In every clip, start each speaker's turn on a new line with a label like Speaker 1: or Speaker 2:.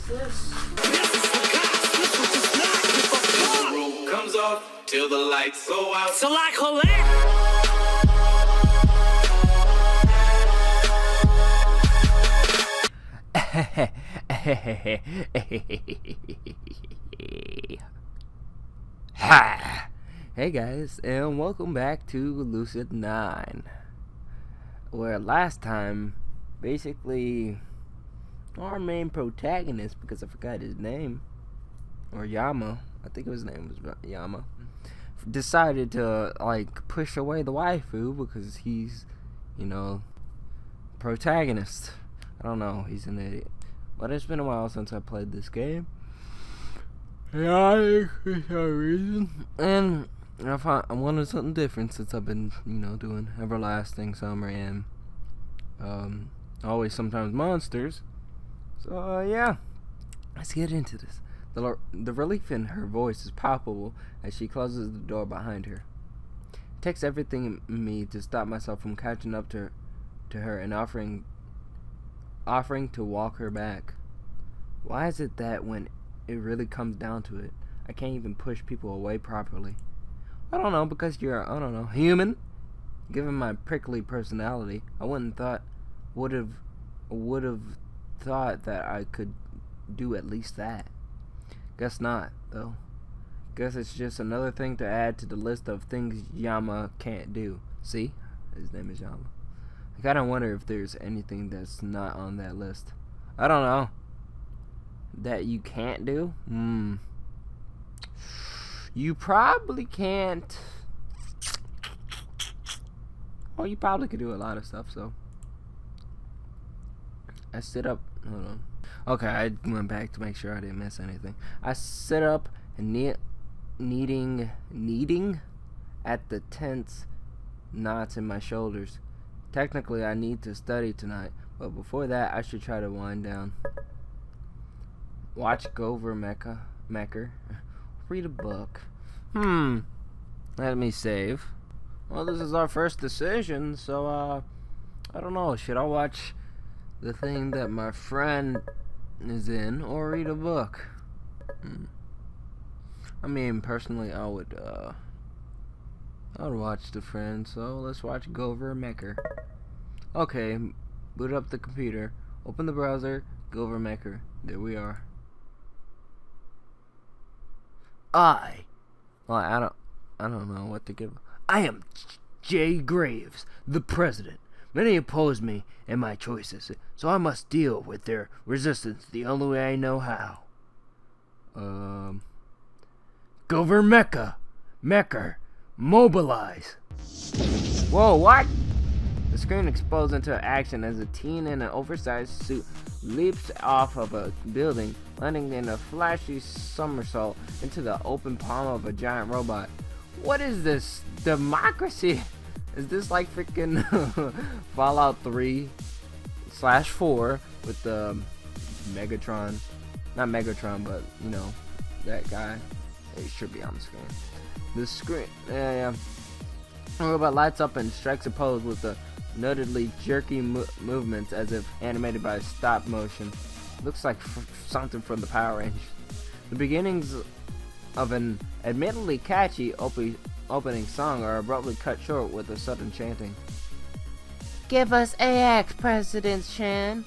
Speaker 1: this?
Speaker 2: The roof comes off till the lights go out.
Speaker 3: So like collect.
Speaker 1: Hi. Hey guys, and welcome back to Lucid 9. Where last time, basically, our main protagonist, because I forgot his name, or Yama, I think his name was Yama, decided to, like, push away the waifu because he's, you know, protagonist. I don't know, he's an idiot. But it's been a while since I played this game. Yeah, for some reason. And I wanted something different since I've been, you know, doing Everlasting Summer and always sometimes monsters. So yeah, let's get into this. The relief in her voice is palpable as she closes the door behind her. It takes everything in me to stop myself from catching up to her and offering to walk her back. Why is it that when it really comes down to it, I can't even push people away properly? I don't know, because you're, I don't know, human. Given my prickly personality, I would have thought that I could do at least that. Guess not, though. Guess it's just another thing to add to the list of things Yama can't do. See? His name is Yama. I kinda wonder if there's anything that's not on that list. I don't know. That you can't do? You probably can't. Well, you probably could do a lot of stuff, so. I sit up. Hold on. Okay, I went back to make sure I didn't miss anything. I sit up and kneading at the tense knots in my shoulders. Technically, I need to study tonight, but before that, I should try to wind down. Watch Gover Mecher. Read a book. Let me save. Well, this is our first decision, so, I don't know. Should I watch the thing that my friend is in, or read a book? I mean, personally, I would watch The Friend, so let's watch Gover Mecher. Okay, boot up the computer, open the browser, Gover Mecher. There we are. I don't know what to give. I am J. Graves, the president. Many oppose me and my choices, so I must deal with their resistance the only way I know how. Gover Mecher, mobilize. Whoa, what? The screen explodes into action as a teen in an oversized suit leaps off of a building, landing in a flashy somersault into the open palm of a giant robot. What is this? Democracy? Is this like freaking Fallout 3/4 with the Megatron? Not Megatron, but you know, that guy. It should be on the screen. The screen, yeah. The robot lights up and strikes a pose with the notably jerky movements as if animated by stop motion. Looks like something from the Power Rangers. The beginnings of an admittedly catchy opening song are abruptly cut short with a sudden chanting. Give us AX, President San.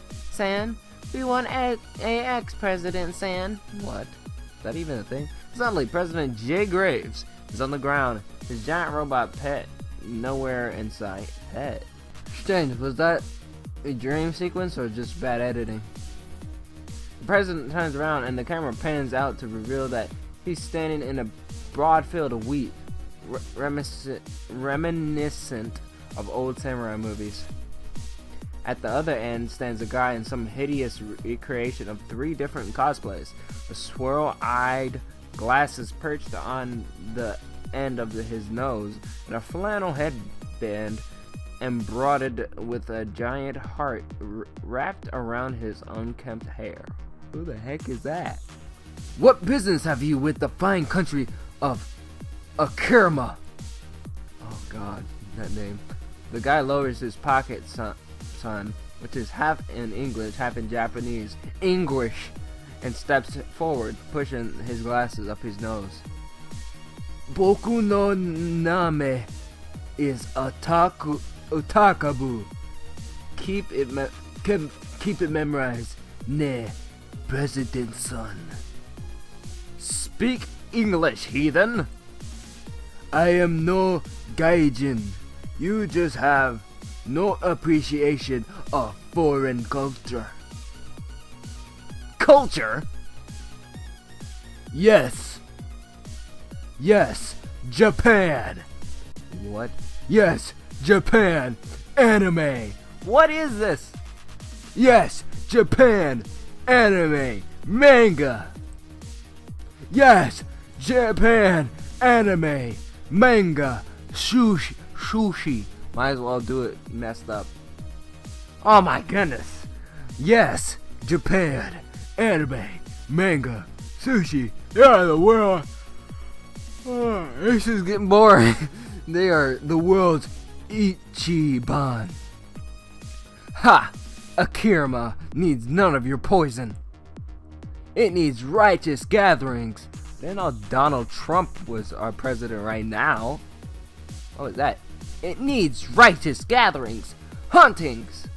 Speaker 1: We want AX, President San. What? Is that even a thing? Suddenly, President J. Graves is on the ground, his giant robot pet nowhere in sight. Pet? Strange, was that a dream sequence or just bad editing? The president turns around and the camera pans out to reveal that he's standing in a broad field of wheat, reminiscent of old samurai movies. At the other end stands a guy in some hideous recreation of 3 different cosplays, with swirl-eyed glasses perched on the end of his nose, and a flannel headband embroidered with a giant heart wrapped around his unkempt hair. Who the heck is that? What business have you with the fine country of Akirma? Oh god, that name. The guy lowers his pocket son, which is half in English, half in Japanese. English. and steps forward, pushing his glasses up his nose. Boku no name is Otakabu. Keep it memorized. Ne, President's son. Speak English, heathen. I am no gaijin. You just have no appreciation of foreign culture. Culture? Yes. Yes, Japan. What? Yes, Japan. Anime. What is this? Yes, Japan. Anime. Manga. Yes, Japan. Anime. Manga. Sushi. Might as well do it messed up. Oh my goodness. Yes, Japan. Anime. Manga. Sushi. Yeah, the world. Oh, this is getting boring. They are the world's Ichiban. Ha! Akirama needs none of your poison. It needs righteous gatherings. They know Donald Trump was our president right now. What was that? It needs righteous gatherings. Huntings.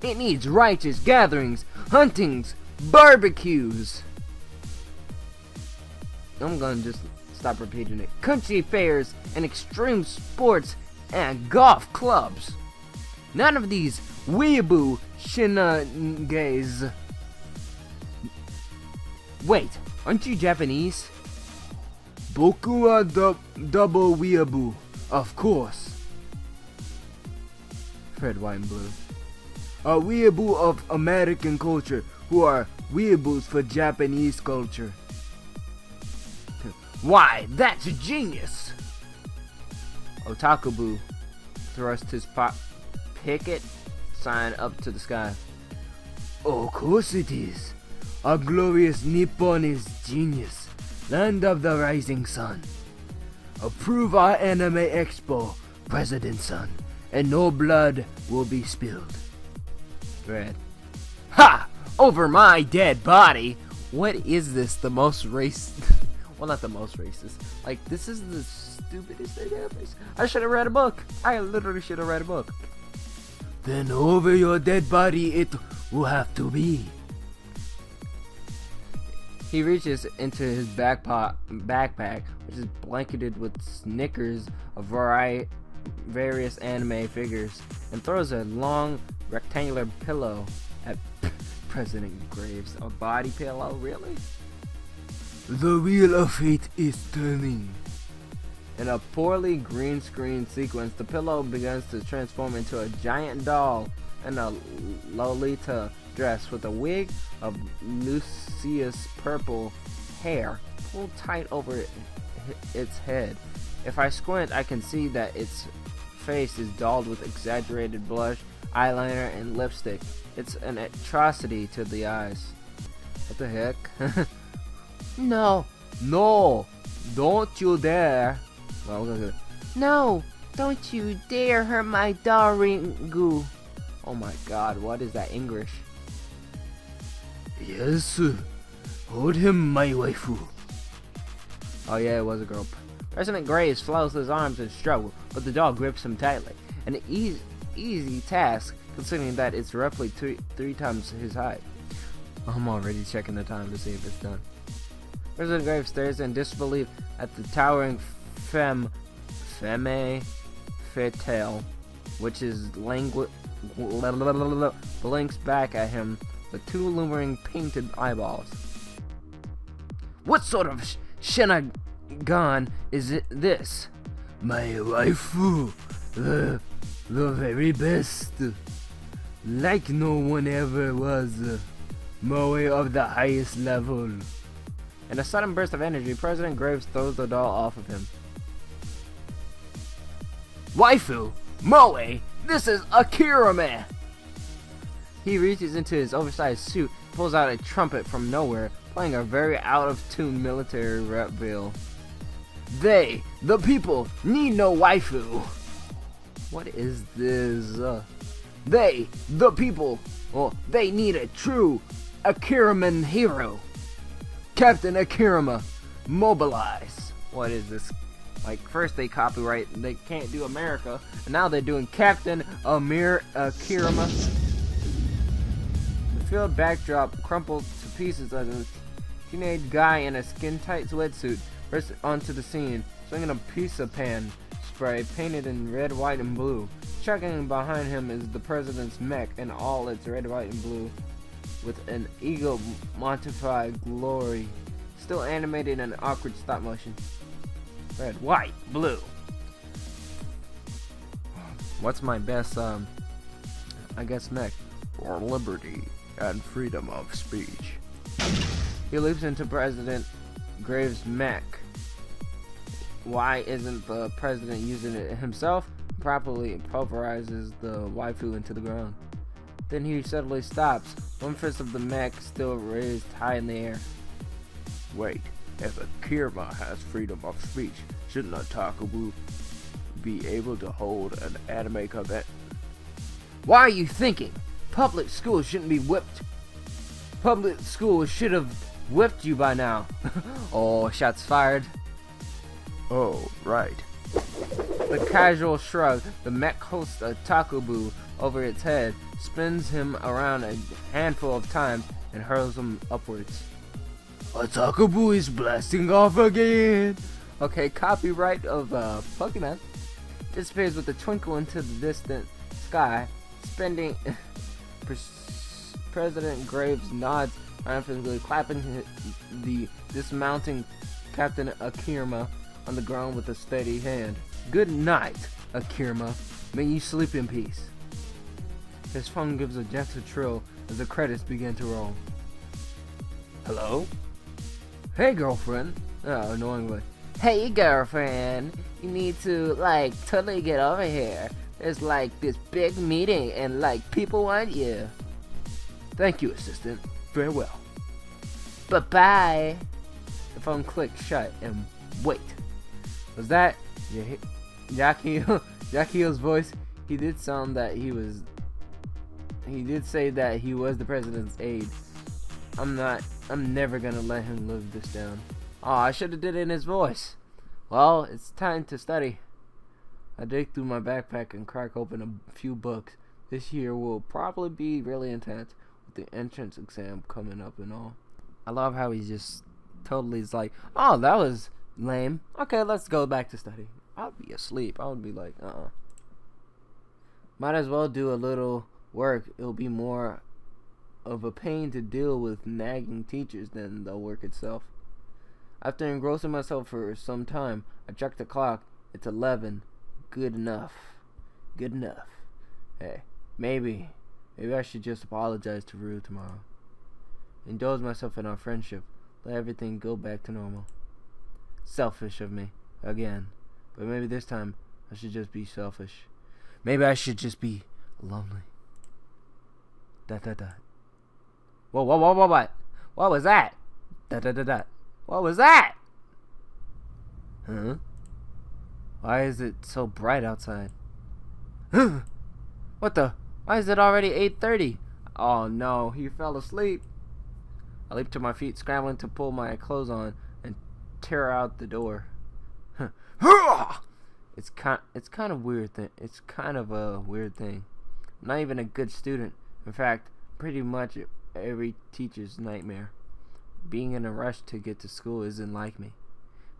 Speaker 1: It needs righteous gatherings. Huntings. Barbecues. I'm gonna just stop repeating it. Country fairs and extreme sports and golf clubs. None of these weeaboo shenanigans. Wait, aren't you Japanese? Boku wa double weeaboo, of course. Red, white, and blue. A weeaboo of American culture who are weeaboos for Japanese culture. Why, that's a genius! Otakubu thrust his picket sign up to the sky. Of course it is. Our glorious Nippon is genius. Land of the rising sun. Approve our anime expo, President's son, and no blood will be spilled. Red. Ha! Over my dead body! What is this? The most racist... Well, not the most racist. Like, this is the stupidest thing ever. I should have read a book. I literally should have read a book. Then over your dead body it will have to be. He reaches into his backpack, which is blanketed with Snickers of various anime figures, and throws a long rectangular pillow at President Graves. A body pillow, really? The wheel of fate is turning. In a poorly green screen sequence, the pillow begins to transform into a giant doll in a Lolita dress with a wig of Lucius purple hair pulled tight over its head. If I squint, I can see that its face is daubed with exaggerated blush, eyeliner, and lipstick. It's an atrocity to the eyes. What the heck? No, don't you dare. Well, no, don't you dare hurt my darling goo. Oh my god, what is that English? Yes, hold him, my waifu. Oh yeah, it was a girl. President Graves flails his arms in struggle, but the dog grips him tightly. An easy task, considering that it's roughly three times his height. I'm already checking the time to see if it's done. President Graves stares in disbelief at the towering femme fatale, which is blinks back at him with two lumbering painted eyeballs. What sort of shenanigan is this? My waifu, the very best, like no one ever was, moe of the highest level. In a sudden burst of energy, President Graves throws the doll off of him. Waifu! Moe! This is Akirame! He reaches into his oversized suit, pulls out a trumpet from nowhere, playing a very out-of-tune military rap bill. They, the people, need no waifu! What is this? They, the people, well, they need a true Akiraman hero. Captain Akirama, mobilize. What is this? Like, first they copyright, they can't do America, and now they're doing Captain Akirama. The field backdrop crumpled to pieces as a teenage guy in a skin-tight sweatsuit burst onto the scene, swinging a pizza pan spray painted in red, white, and blue. Chugging behind him is the president's mech in all its red, white, and blue, with an ego modified glory, still animated in awkward stop motion. Red, white, blue. What's my best, I guess, mech? For liberty and freedom of speech. He leaps into President Graves' mech. Why isn't the president using it himself? Properly pulverizes the waifu into the ground. Then he suddenly stops, one fist of the mech still raised high in the air. Wait, if Akirama has freedom of speech, shouldn't Otaku be able to hold an anime convention? Why are you thinking? Public schools shouldn't be whipped. Public schools should have whipped you by now. Oh, shots fired. Oh, right. The casual shrug, the mech hosts a takubu over its head, spins him around a handful of times, and hurls him upwards. A takubu is blasting off again! Okay, copyright of Pokemon. Disappears with a twinkle into the distant sky, spending... President Graves nods triumphantly, clapping the dismounting Captain Akirama on the ground with a steady hand. Good night, Akirama. May you sleep in peace. His phone gives a gentle trill as the credits begin to roll. Hello? Hey, girlfriend. Oh, annoyingly. Hey, girlfriend. You need to, totally get over here. There's, this big meeting and, people want you. Thank you, assistant. Farewell. Bye-bye. The phone clicked shut and wait. Was that Yakio's voice? He did sound that he did say that he was the president's aide. I'm never gonna let him live this down. Oh, I should have did it in his voice. Well, it's time to study. I dig through my backpack and crack open a few books. This year will probably be really intense with the entrance exam coming up and all. I love how he just totally is like, oh, that was lame. Okay, let's go back to study. I'd be asleep. I would be like, Might as well do a little work. It'll be more of a pain to deal with nagging teachers than the work itself. After engrossing myself for some time, I checked the clock. It's 11. Good enough. Good enough. Hey, maybe I should just apologize to Rue tomorrow. Indulge myself in our friendship. Let everything go back to normal. Selfish of me. Again. But maybe this time, I should just be selfish. Maybe I should just be lonely. ... Whoa, what? What was that? ... What was that? Huh? Why is it so bright outside? What the? Why is it already 8:30? Oh no, he fell asleep. I leaped to my feet, scrambling to pull my clothes on and tear out the door. It's kind of weird thing. It's kind of a weird thing. I'm not even a good student. In fact, pretty much every teacher's nightmare. Being in a rush to get to school isn't like me.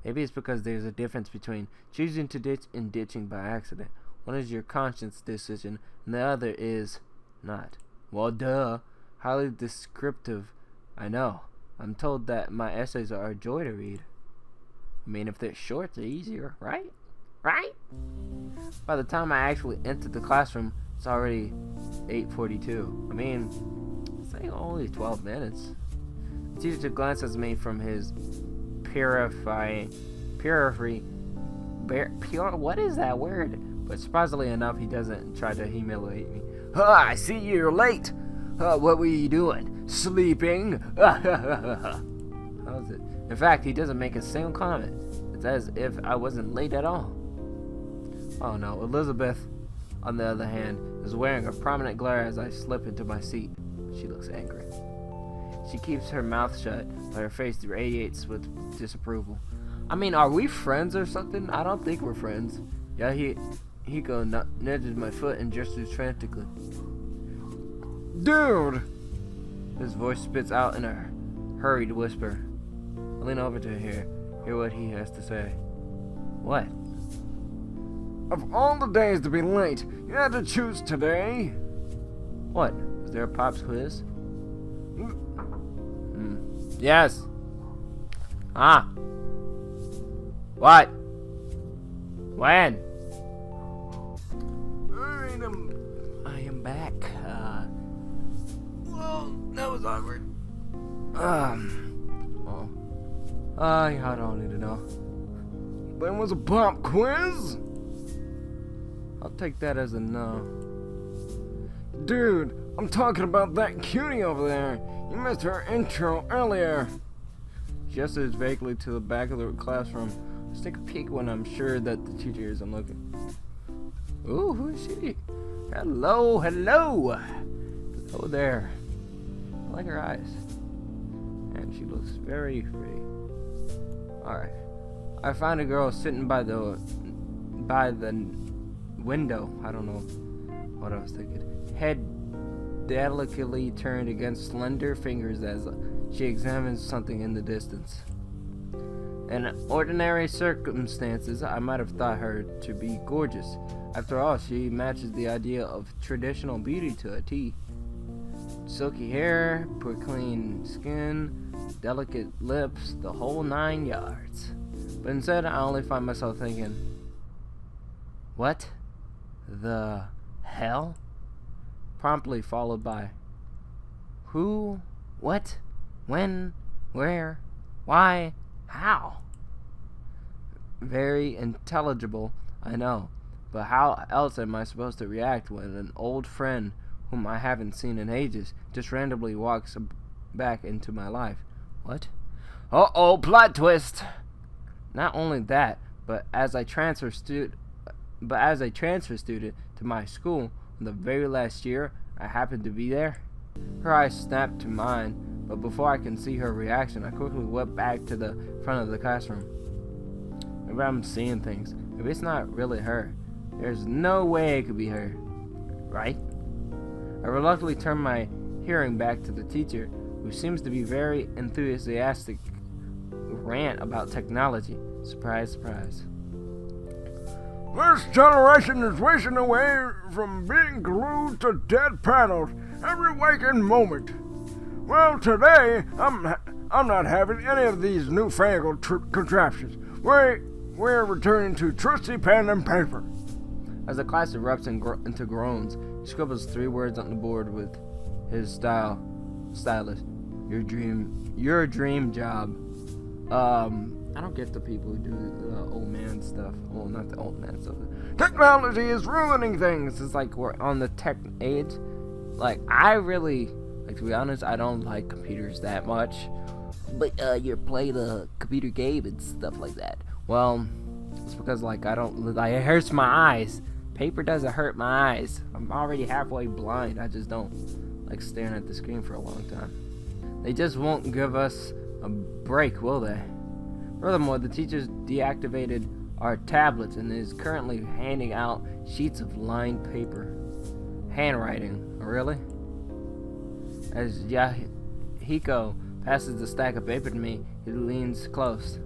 Speaker 1: Maybe it's because there's a difference between choosing to ditch and ditching by accident. One is your conscious decision, and the other is not. Well, duh. Highly descriptive. I know. I'm told that my essays are a joy to read. I mean, if they're short, they're easier, right? Right? By the time I actually entered the classroom, it's already 8:42. I mean, it's like only 12 minutes. The teacher glances at me from his periphery. What is that word? But surprisingly enough, he doesn't try to humiliate me. I see you're late. What were you doing? Sleeping? How's it? In fact, he doesn't make a single comment. It's as if I wasn't late at all. Oh no, Elizabeth, on the other hand, is wearing a prominent glare as I slip into my seat. She looks angry. She keeps her mouth shut, but her face radiates with disapproval. I mean, are we friends or something? I don't think we're friends. Yeah, Hiko nudges my foot and gestures frantically. Dude! His voice spits out in a hurried whisper. I lean over to hear what he has to say. What? Of all the days to be late, you had to choose today? What? Was there a pops quiz? Yes. Ah. What? When? I am back. Well, that was awkward. I don't need to know. When was a pop quiz? I'll take that as a no. Dude, I'm talking about that cutie over there. You missed her intro earlier. She gestures vaguely to the back of the classroom. Let's take a peek when I'm sure that the teacher isn't looking. Ooh, who is she? Hello, hello. Hello there. I like her eyes. And she looks very pretty. Alright. I find a girl sitting by the window. I don't know what I was thinking. Head delicately turned against slender fingers as she examines something in the distance. In ordinary circumstances, I might have thought her to be gorgeous. After all, she matches the idea of traditional beauty to a T. Silky hair, clean skin, delicate lips, the whole 9 yards. But instead, I only find myself thinking, what the hell? Promptly followed by, who, what, when, where, why, how? Very intelligible, I know, but how else am I supposed to react when an old friend whom I haven't seen in ages just randomly walks back into my life? What? Uh-oh, plot twist! Not only that, but as a transfer student to my school, the very last year I happened to be there. Her eyes snapped to mine, but before I can see her reaction, I quickly whipped back to the front of the classroom. Maybe I'm seeing things. Maybe it's not really her. There's no way it could be her. Right? I reluctantly turned my hearing back to the teacher, who seems to be very enthusiastic rant about technology. Surprise, surprise. This generation is wasting away from being glued to dead panels every waking moment. Well, today, I'm not having any of these newfangled contraptions. We're returning to trusty pen and paper. As the class erupts into groans, he scribbles 3 words on the board with his stylus. Your dream job. I don't get the people who do the old man stuff. Well, not the old man stuff. Technology is ruining things. It's like we're on the tech age. Like, to be honest, I don't like computers that much. But you play the computer game and stuff like that. Well, it's because it hurts my eyes. Paper doesn't hurt my eyes. I'm already halfway blind. I just don't like staring at the screen for a long time. They just won't give us a break, will they? Furthermore, the teachers deactivated our tablets and is currently handing out sheets of lined paper. Handwriting, really? As Hiko passes the stack of paper to me, he leans close.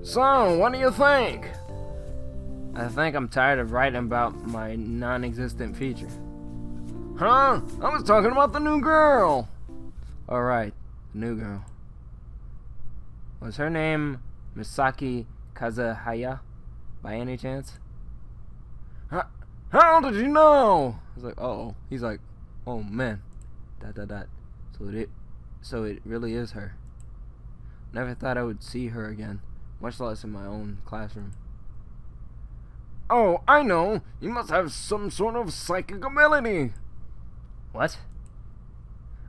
Speaker 1: So, what do you think? I think I'm tired of writing about my non-existent future. Huh? I was talking about the new girl! Alright, the new girl. Was her name Misaki Kazuhaya, by any chance? How did you know? I was like, uh-oh. He's like, oh man. ... So it really is her. Never thought I would see her again, much less in my own classroom. Oh, I know. You must have some sort of psychic ability. What?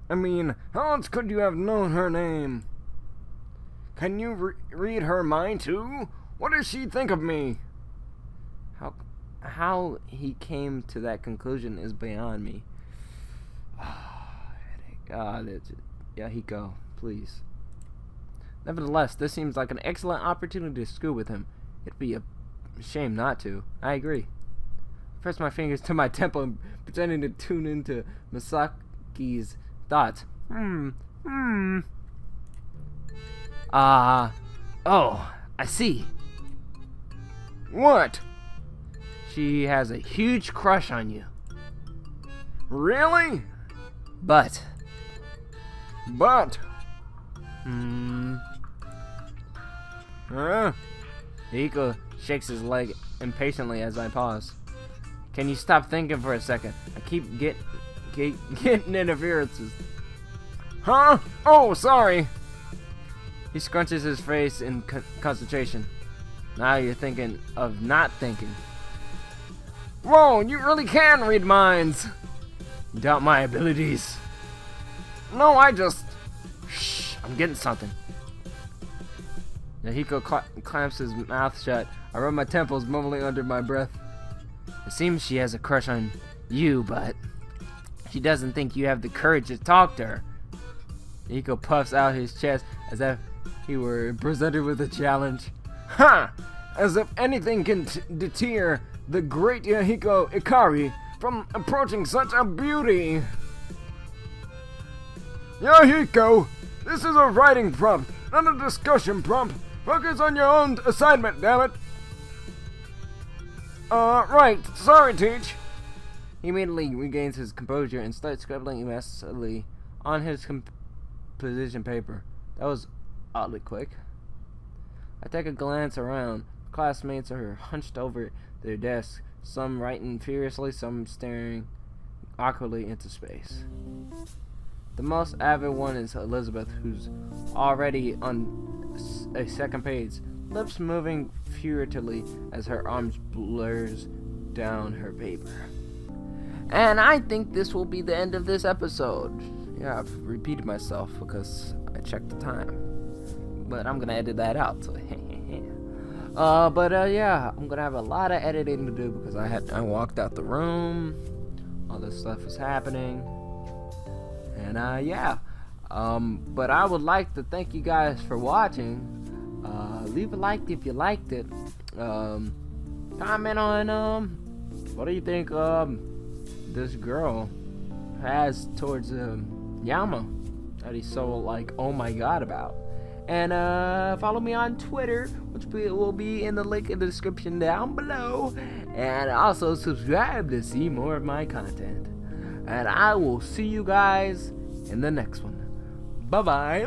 Speaker 1: I mean, how else could you have known her name? Can you read her mind too? What does she think of me? How he came to that conclusion is beyond me. Headache. Yahiko, please. Nevertheless, this seems like an excellent opportunity to school with him. It'd be a shame not to. I agree. I press my fingers to my temple, pretending to tune into Misaki's thoughts. Oh, I see.
Speaker 3: What?
Speaker 1: She has a huge crush on you.
Speaker 3: Really?
Speaker 1: But.
Speaker 3: Huh?
Speaker 1: Yahiko shakes his leg impatiently as I pause. Can you stop thinking for a second? I keep getting interferences.
Speaker 3: Huh? Oh, sorry.
Speaker 1: He scrunches his face in concentration. Now you're thinking of not thinking.
Speaker 3: Whoa, you really can read minds.
Speaker 1: You doubt my abilities?
Speaker 3: No, I just...
Speaker 1: Shh, I'm getting something. Yahiko clamps his mouth shut. I rub my temples, mumbling under my breath. It seems she has a crush on you, but she doesn't think you have the courage to talk to her. Yahiko puffs out his chest as if he were presented with a challenge.
Speaker 3: Ha! As if anything can deter the great Yahiko Ikari from approaching such a beauty. Yahiko, this is a writing prompt, not a discussion prompt. Focus on your own assignment, damn it. Right. Sorry, Teach.
Speaker 1: He immediately regains his composure and starts scribbling messily on his composition paper. That was oddly quick. I take a glance around. Classmates are hunched over their desks, some writing furiously, some staring awkwardly into space. The most avid one is Elizabeth, who's already on a second page, lips moving furtively as her arms blurs down her paper. And I think this will be the end of this episode. Yeah, I've repeated myself because I checked the time, but I'm gonna edit that out. So yeah, I'm gonna have a lot of editing to do because I walked out the room, all this stuff is happening, and but I would like to thank you guys for watching. Leave a like if you liked it. Comment on what do you think this girl has towards Yama that he's so like oh my god about. And follow me on Twitter, which will be in the link in the description down below. And also subscribe to see more of my content. And I will see you guys in the next one. Bye bye.